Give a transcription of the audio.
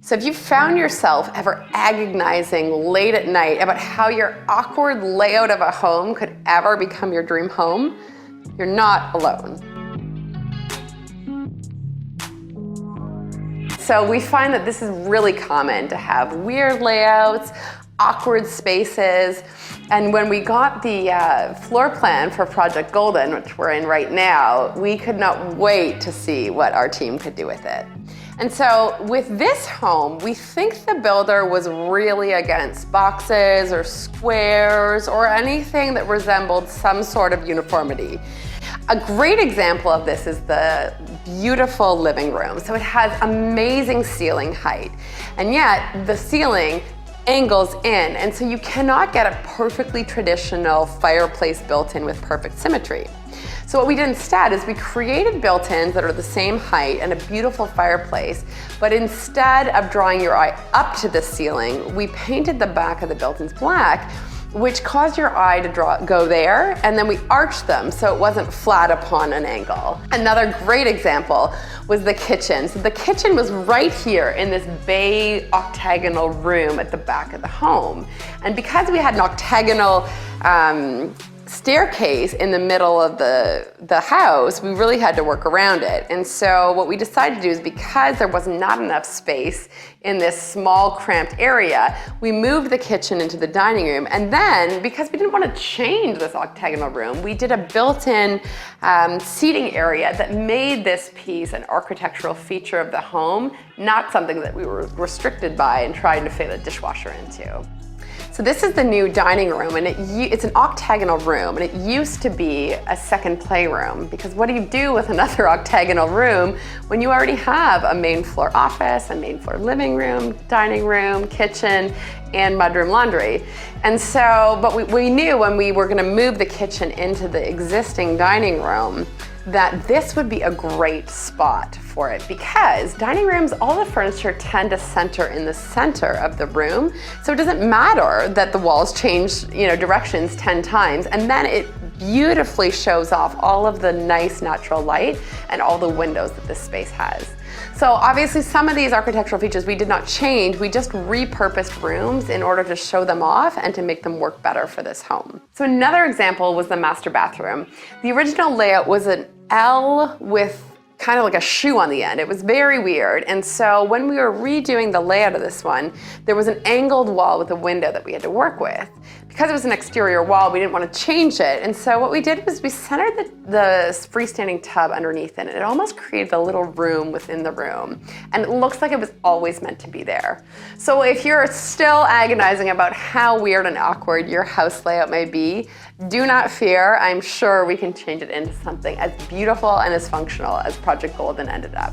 So if you found yourself ever agonizing late at night about how your awkward layout of a home could ever become your dream home, you're not alone. So we find that this is really common to have weird layouts, awkward spaces, and when we got the floor plan for Project Golden, which we're in right now, we could not wait to see what our team could do with it. And so with this home, we think the builder was really against boxes or squares or anything that resembled some sort of uniformity. A great example of this is the beautiful living room. So it has amazing ceiling height, and yet the ceiling angles in, and so you cannot get a perfectly traditional fireplace built in with perfect symmetry. So what we did instead is we created built-ins that are the same height and a beautiful fireplace, but instead of drawing your eye up to the ceiling, we painted the back of the built-ins black, which caused your eye to go there, and then we arched them so it wasn't flat upon an angle. Another great example was the kitchen. So the kitchen was right here in this bay octagonal room at the back of the home. And because we had an octagonal staircase in the middle of the house, we really had to work around it. And so what we decided to do is, because there was not enough space in this small cramped area, we moved the kitchen into the dining room. And then, because we didn't want to change this octagonal room, we did a built-in seating area that made this piece an architectural feature of the home, not something that we were restricted by and trying to fit a dishwasher into. So this is the new dining room, and it's an octagonal room, and it used to be a second playroom, because what do you do with another octagonal room when you already have a main floor office, a main floor living room, dining room, kitchen, and mudroom laundry? And so, but we knew when we were gonna move the kitchen into the existing dining room that this would be a great spot for it, because dining rooms, all the furniture tend to center in the center of the room. So it doesn't matter that the walls change, directions 10 times, and then it beautifully shows off all of the nice natural light and all the windows that this space has. So obviously some of these architectural features we did not change, we just repurposed rooms in order to show them off and to make them work better for this home. So another example was the master bathroom. The original layout was an L with kind of like a shoe on the end. It was very weird. And so when we were redoing the layout of this one, there was an angled wall with a window that we had to work with. Because it was an exterior wall, we didn't want to change it. And so what we did was we centered the freestanding tub underneath it. And it almost created a little room within the room. And it looks like it was always meant to be there. So if you're still agonizing about how weird and awkward your house layout may be, do not fear. I'm sure we can change it into something as beautiful and as functional as Project Golden ended up.